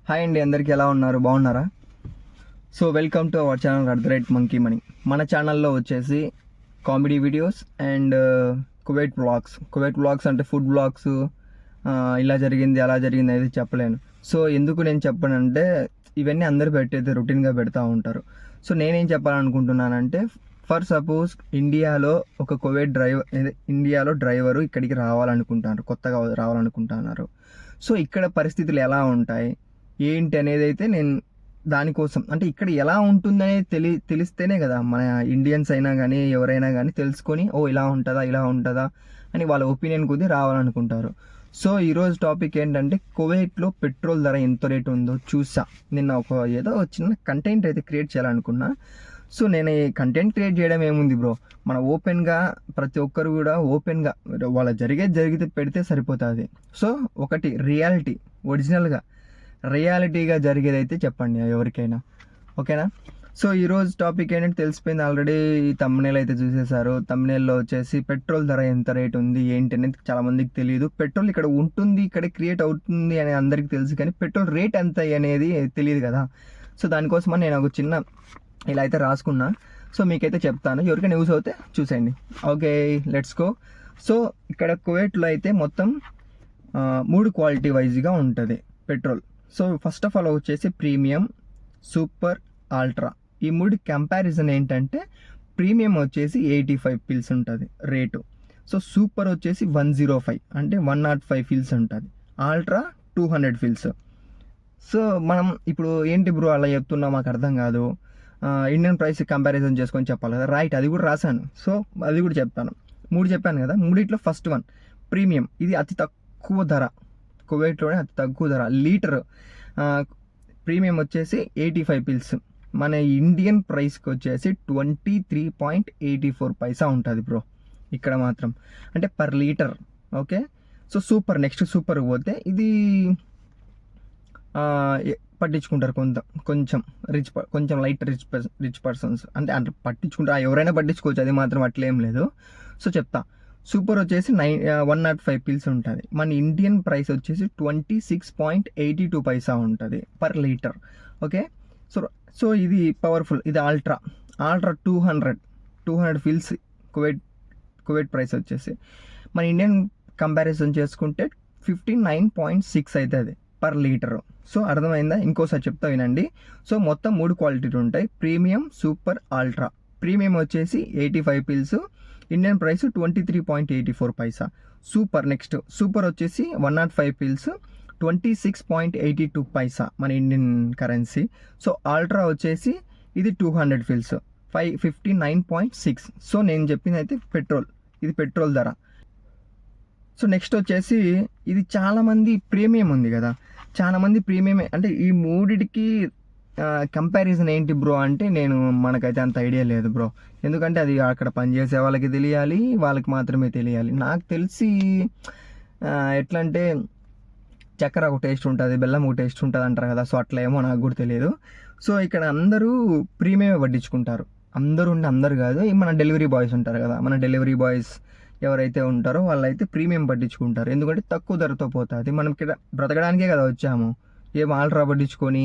Hi అండి, అందరికీ ఎలా ఉన్నారు? బాగున్నారా? So welcome to our channel @monkey money. మన ఛానల్లో వచ్చేసి comedy videos and Kuwait vlogs అంటే ఫుడ్ వ్లాగ్స్, ఇలా జరిగింది అలా జరిగింది అయితే చెప్పలేను. సో ఎందుకు నేను చెప్పనంటే ఇవన్నీ అందరు పెట్టేది రొటీన్గా పెడతా ఉంటారు. సో నేనేం చెప్పాలనుకుంటున్నానంటే, ఫర్ సపోజ్ ఇండియాలో ఒక ఇండియాలో డ్రైవరు ఇక్కడికి కొత్తగా రావాలనుకుంటున్నారు. సో ఇక్కడ పరిస్థితులు ఎలా ఉంటాయి ఏంటి అనేది అయితే నేను దానికోసం అంటే ఇక్కడ ఎలా ఉంటుందనేది తెలిస్తేనే కదా మన ఇండియన్స్ అయినా కానీ ఎవరైనా కానీ తెలుసుకొని ఇలా ఉంటుందా అని వాళ్ళ ఒపీనియన్ కొద్దీ రావాలనుకుంటారు. సో ఈరోజు టాపిక్ ఏంటంటే, కువైట్లో పెట్రోల్ ధర ఎంత రేటు ఉందో చూసా. నిన్న ఏదో చిన్న కంటెంట్ అయితే క్రియేట్ చేయాలనుకున్నా. సో నేను ఈ కంటెంట్ క్రియేట్ చేయడం ఏముంది బ్రో, మన ఓపెన్గా ప్రతి ఒక్కరు కూడా ఓపెన్గా వాళ్ళ జరిగితే పెడితే సరిపోతుంది. సో ఒకటి రియాలిటీగా జరిగేదైతే చెప్పండి ఎవరికైనా, ఓకేనా? సో ఈరోజు టాపిక్ ఏంటంటే తెలిసిపోయింది ఆల్రెడీ. తమ్నెయిల్ అయితే చూసేశారు. తమ్నెయిల్లో వచ్చేసి పెట్రోల్ ధర ఎంత రేట్ ఉంది ఏంటి అనేది చాలామందికి తెలియదు. పెట్రోల్ ఇక్కడ ఉంటుంది, ఇక్కడ క్రియేట్ అవుతుంది అని అందరికీ తెలుసు, కానీ పెట్రోల్ రేట్ ఎంత అనేది తెలియదు కదా. సో దానికోసమని నేను ఒక చిన్న ఇలా అయితే రాసుకున్నా. సో మీకైతే చెప్తాను, ఎవరికైనా యూస్ అవుతే చూసేయండి. Okay, let's go. సో ఇక్కడ కువైట్లో అయితే మొత్తం 3 క్వాలిటీ వైజ్గా ఉంటుంది petrol. So first of all వచ్చేసి ప్రీమియం, సూపర్, అల్ట్రా. ఈ 3 కంపారిజన్ ఏంటంటే, ప్రీమియం వచ్చేసి 85 ఫిల్స్ ఉంటుంది రేటు. సో సూపర్ వచ్చేసి 105 అంటే 105 ఫిల్స్ ఉంటుంది. Ultra 200 fils. సో మనం ఇప్పుడు ఏంటి బ్రో అలా చెప్తున్నా మాకు అర్థం కాదు, ఇండియన్ ప్రైస్ కంపారిజన్ చేసుకొని చెప్పాలి కదా. రైట్, అది కూడా రాశాను. సో అది కూడా చెప్తాను. 3 చెప్పాను కదా. 3 ఫస్ట్ వన్ ప్రీమియం. ఇది అతి తక్కువ ధర, కువైట్లోనే అతి తక్కువ ధర. లీటర్ ప్రీమియం వచ్చేసి 85 పిల్స్. మన ఇండియన్ ప్రైస్కి వచ్చేసి 23.84 పైసా ఉంటుంది బ్రో ఇక్కడ మాత్రం, అంటే per litre. Okay, so super. Next super పోతే ఇది పట్టించుకుంటారు కొంచెం లైట్ రిచ్ పర్సన్స్, అంటే పట్టించుకుంటారు, ఎవరైనా పట్టించుకోవచ్చు, అది మాత్రం అట్లేం లేదు. సో చెప్తా. సూపర్ వచ్చేసి 105 పిల్స్ ఉంటుంది. మన ఇండియన్ ప్రైస్ వచ్చేసి 26.82 పైసా ఉంటుంది పర్ లీటర్. ఓకే, సో ఇది పవర్ఫుల్. ఇది అల్ట్రా 200 ఫిల్స్. కువైట్ ప్రైస్ వచ్చేసి మన ఇండియన్ కంపారిజన్ చేసుకుంటే 59.6 అవుతుంది పర్ లీటర్. సో అర్థమైందా? ఇంకోసారి చెప్తా వినండి. సో మొత్తం 3 క్వాలిటీలు ఉంటాయి, ప్రీమియం, సూపర్, అల్ట్రా. ప్రీమియం వచ్చేసి 85 పిల్స్, ఇండియన్ ప్రైస్ 23.84 పైసా. నెక్స్ట్ సూపర్ వచ్చేసి 105 పిల్స్, 26.82 పైసా మన ఇండియన్ కరెన్సీ. సో అల్ట్రా వచ్చేసి ఇది 200 ఫిల్స్, 59.6. సో నేను చెప్పింది అయితే ఇది పెట్రోల్ ధర. సో నెక్స్ట్ వచ్చేసి ఇది చాలామంది ప్రీమియం ఉంది కదా, చాలామంది ప్రీమియం అంటే ఈ మూడిటికి కంపారిజన్ ఏంటి బ్రో అంటే మనకైతే అంత ఐడియా లేదు బ్రో. ఎందుకంటే అది అక్కడ పనిచేసే వాళ్ళకి తెలియాలి, వాళ్ళకి మాత్రమే తెలియాలి. నాకు తెలిసి ఎట్లా అంటే చక్కెర ఒక టేస్ట్ ఉంటుంది, బెల్లం ఒక టేస్ట్ ఉంటుంది అంటారు కదా. సో అట్లా ఏమో నాకు కూడా తెలియదు. సో ఇక్కడ అందరూ ప్రీమియమే పట్టించుకుంటారు. అందరూ కాదు, మన డెలివరీ బాయ్స్ ఉంటారు కదా, మన డెలివరీ బాయ్స్ ఎవరైతే ఉంటారో వాళ్ళైతే ప్రీమియం పట్టించుకుంటారు. ఎందుకంటే తక్కువ ధరతో పోతుంది. మనం ఇక్కడ బ్రతకడానికే కదా వచ్చాము. ఏం ఆల్ట్రా పట్టించుకొని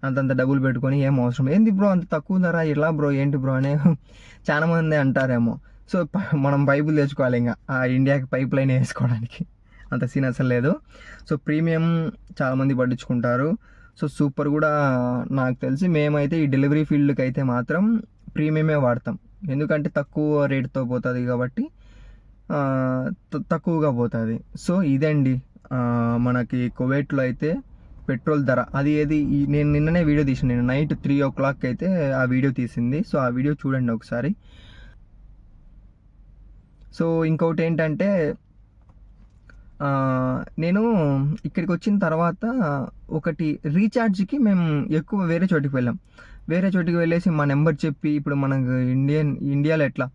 అంతంత డబ్బులు పెట్టుకొని ఏం అవసరం ఏంది బ్రో, అంత తక్కువ ధర ఇలా బ్రో ఏంటి బ్రో అనే చాలా మంది అంటారేమో. సో మనం పైపులు తెచ్చుకోవాలి, ఇంకా ఆ ఇండియాకి పైప్ లైన్ వేసుకోవడానికి అంత సీన్ అసలు లేదు. సో ప్రీమియం చాలామంది పట్టించుకుంటారు. సో సూపర్ కూడా నాకు తెలిసి మేమైతే ఈ డెలివరీ ఫీల్డ్కి అయితే మాత్రం ప్రీమియమే వాడతాం. ఎందుకంటే తక్కువ రేటుతో పోతుంది కాబట్టి తక్కువగా పోతుంది. సో ఇదండి మనకి కువైట్లో అయితే పెట్రోల్ ధర. అది నేను నిన్ననే వీడియో తీసాను, నేను నైట్ 3 o'clock అయితే ఆ వీడియో తీసింది. సో ఆ వీడియో చూడండి ఒకసారి. సో ఇంకొకటి ఏంటంటే, నేను ఇక్కడికి వచ్చిన తర్వాత ఒకటి రీఛార్జ్కి మేము ఎక్కువ వేరే చోటికి వెళ్ళేసి మా నెంబర్ చెప్పి, ఇప్పుడు మనకు ఇండియాలో ఎట్లా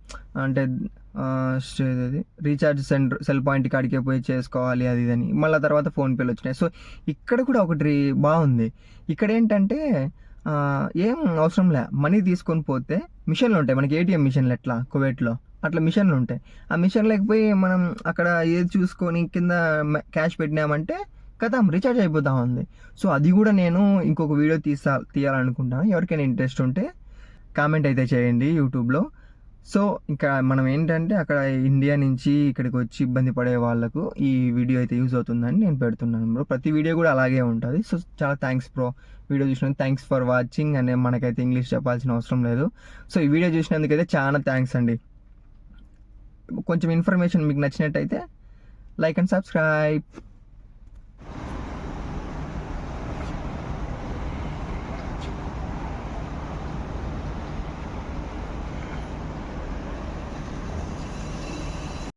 అంటే రీఛార్జ్ సెల్ పాయింట్ కాడికే పోయి చేసుకోవాలి అది ఇదని, మళ్ళీ తర్వాత ఫోన్పేలు వచ్చినాయి. సో ఇక్కడ కూడా ఒకటి బాగుంది. ఇక్కడ ఏంటంటే ఏం అవసరం లే, మనీ తీసుకొని పోతే మిషన్లు ఉంటాయి మనకి, ఏటీఎం మిషన్లు ఎట్లా కువైట్లో అట్లా మిషన్లు ఉంటాయి. ఆ మిషన్ లేకపోయి మనం అక్కడ ఏది చూసుకొని కింద క్యాష్ పెట్టినామంటే కదా రీఛార్జ్ అయిపోతూ ఉంది. సో అది కూడా నేను ఇంకొక వీడియో తీయాలనుకుంటాను. ఎవరికైనా ఇంట్రెస్ట్ ఉంటే కామెంట్ అయితే చేయండి యూట్యూబ్లో. సో ఇంకా మనం ఏంటంటే అక్కడ ఇండియా నుంచి ఇక్కడికి వచ్చి ఇబ్బంది పడే వాళ్ళకు ఈ వీడియో అయితే యూజ్ అవుతుందని నేను పెడుతున్నాను బ్రో. ప్రతి వీడియో కూడా అలాగే ఉంటుంది. సో చాలా థ్యాంక్స్ బ్రో వీడియో చూసినందుకు. Thanks for watching. అనే మనకైతే ఇంగ్లీష్ చెప్పాల్సిన అవసరం లేదు. సో ఈ వీడియో చూసినందుకైతే చాలా థ్యాంక్స్ అండి. కొంచెం ఇన్ఫర్మేషన్ మీకు నచ్చినట్టయితే లైక్ అండ్ సబ్స్క్రైబ్.